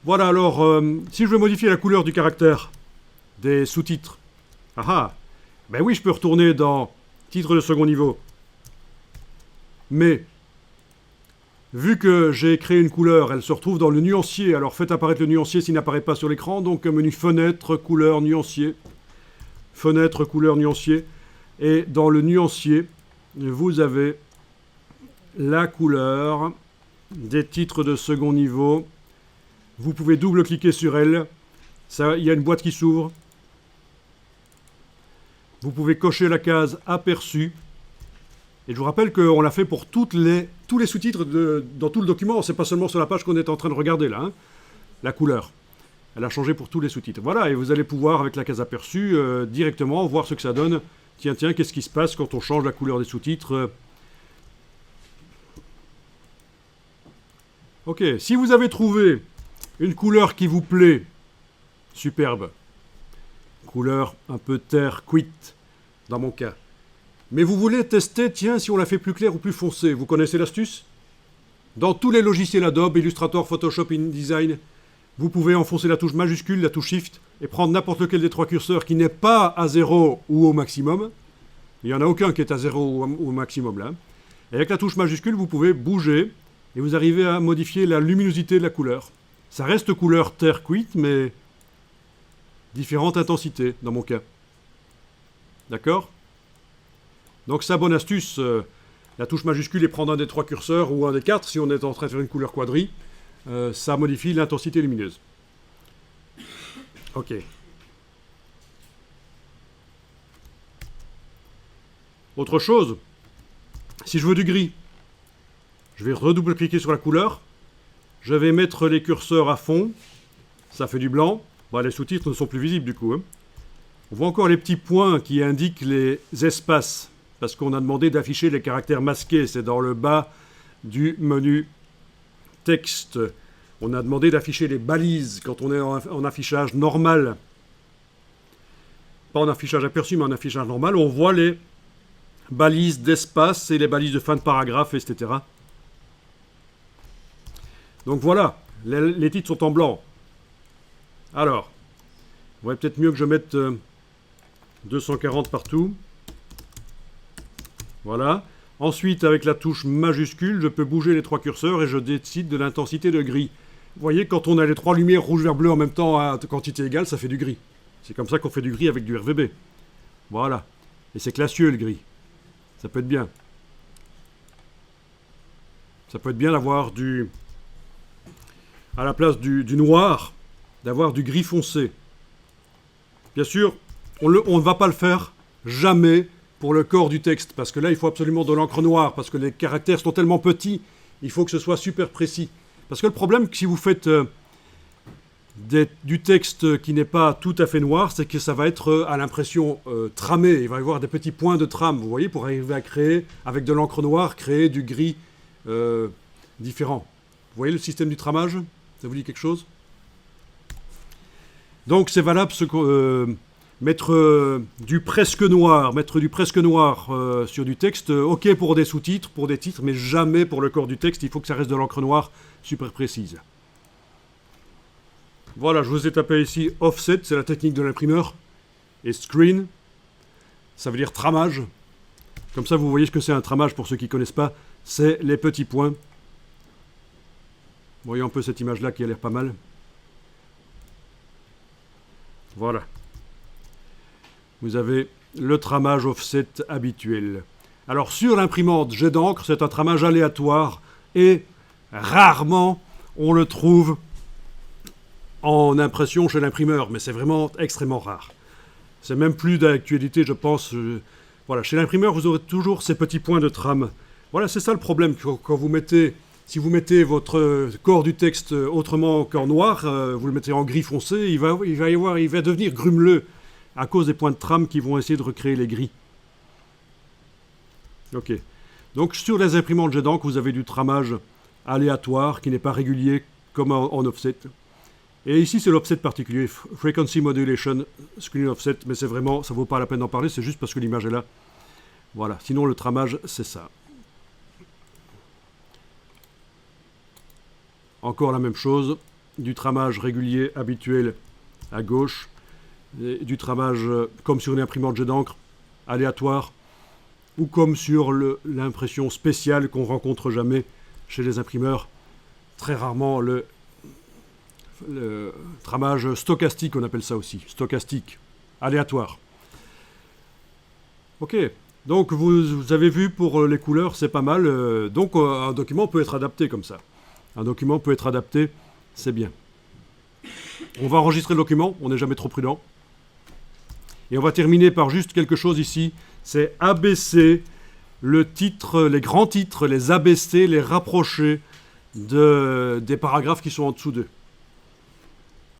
Voilà, alors, si je veux modifier la couleur du caractère des sous-titres, ben oui, je peux retourner dans titre de second niveau. Mais, vu que j'ai créé une couleur, elle se retrouve dans le nuancier. Alors faites apparaître le nuancier s'il n'apparaît pas sur l'écran. Donc, menu fenêtre, couleur, nuancier. Fenêtre, couleur, nuancier. Et dans le nuancier, vous avez la couleur des titres de second niveau. Vous pouvez double-cliquer sur elle. Ça, il y a une boîte qui s'ouvre. Vous pouvez cocher la case aperçu. Et je vous rappelle qu'on l'a fait pour tous les sous-titres dans tout le document. C'est pas seulement sur la page qu'on est en train de regarder là. Hein. La couleur. Elle a changé pour tous les sous-titres. Voilà, et vous allez pouvoir, avec la case aperçu, directement voir ce que ça donne. Tiens, qu'est-ce qui se passe quand on change la couleur des sous-titres Ok, si vous avez trouvé une couleur qui vous plaît, superbe. Couleur un peu terre cuite, dans mon cas. Mais vous voulez tester, tiens, si on la fait plus claire ou plus foncée. Vous connaissez l'astuce? Dans tous les logiciels Adobe, Illustrator, Photoshop, InDesign, vous pouvez enfoncer la touche majuscule, la touche Shift, et prendre n'importe lequel des trois curseurs qui n'est pas à 0 ou au maximum. Il n'y en a aucun qui est à 0 ou au maximum là. Et avec la touche majuscule, vous pouvez bouger, et vous arrivez à modifier la luminosité de la couleur. Ça reste couleur terre cuite, mais différente intensité, dans mon cas. D'accord? Donc ça, bonne astuce, la touche majuscule est prendre un des trois curseurs ou un des quatre, si on est en train de faire une couleur quadri, ça modifie l'intensité lumineuse. Ok. Autre chose, si je veux du gris, je vais redouble-cliquer sur la couleur, je vais mettre les curseurs à fond, ça fait du blanc, bon, les sous-titres ne sont plus visibles du coup. Hein. On voit encore les petits points qui indiquent les espaces, parce qu'on a demandé d'afficher les caractères masqués, c'est dans le bas du menu texte. On a demandé d'afficher les balises quand on est en affichage normal. Pas en affichage aperçu, mais en affichage normal. On voit les balises d'espace et les balises de fin de paragraphe, etc. Donc voilà, les titres sont en blanc. Alors, il faudrait peut-être mieux que je mette 240 partout. Voilà. Ensuite, avec la touche majuscule, je peux bouger les trois curseurs et je décide de l'intensité de gris. Vous voyez, quand on a les trois lumières rouge, vert, bleu en même temps à quantité égale, ça fait du gris. C'est comme ça qu'on fait du gris avec du RVB. Voilà. Et c'est classieux le gris. Ça peut être bien. Ça peut être bien d'avoir à la place du noir, d'avoir du gris foncé. Bien sûr, on ne va pas le faire jamais pour le corps du texte, parce que là, il faut absolument de l'encre noire, parce que les caractères sont tellement petits, il faut que ce soit super précis. Parce que le problème, si vous faites du texte qui n'est pas tout à fait noir, c'est que ça va être à l'impression tramé. Il va y avoir des petits points de trame, vous voyez, pour arriver à créer, avec de l'encre noire, créer du gris différent. Vous voyez le système du tramage? Ça vous dit quelque chose? Donc c'est valable mettre du presque noir, sur du texte, ok pour des sous-titres, pour des titres, mais jamais pour le corps du texte, il faut que ça reste de l'encre noire super précise. Voilà, je vous ai tapé ici offset, c'est la technique de l'imprimeur, et screen, ça veut dire tramage. Comme ça vous voyez ce que c'est un tramage pour ceux qui ne connaissent pas, c'est les petits points. Vous voyez un peu cette image-là qui a l'air pas mal. Voilà. Vous avez le tramage offset habituel. Alors sur l'imprimante jet d'encre, c'est un tramage aléatoire et rarement on le trouve en impression chez l'imprimeur, mais c'est vraiment extrêmement rare. C'est même plus d'actualité, je pense. Voilà, chez l'imprimeur, vous aurez toujours ces petits points de trame. Voilà, c'est ça le problème quand vous mettez. Si vous mettez votre corps du texte autrement qu'en noir, vous le mettez en gris foncé, il va devenir grumeleux à cause des points de trame qui vont essayer de recréer les gris. Ok. Donc sur les imprimantes jet d'encre, vous avez du tramage aléatoire qui n'est pas régulier comme en offset. Et ici c'est l'offset particulier, Frequency Modulation, Screen Offset, mais c'est vraiment, ça vaut pas la peine d'en parler, c'est juste parce que l'image est là. Voilà, sinon le tramage c'est ça. Encore la même chose, du tramage régulier habituel à gauche, et du tramage comme sur une imprimante jet d'encre, aléatoire, ou comme sur l'impression spéciale qu'on rencontre jamais chez les imprimeurs, très rarement le tramage stochastique, on appelle ça aussi, stochastique, aléatoire. Ok, donc vous avez vu pour les couleurs, c'est pas mal. Donc un document peut être adapté comme ça. Un document peut être adapté, c'est bien. On va enregistrer le document, on n'est jamais trop prudent. Et on va terminer par juste quelque chose ici, c'est abaisser le titre, les grands titres, les abaisser, les rapprocher des paragraphes qui sont en dessous d'eux.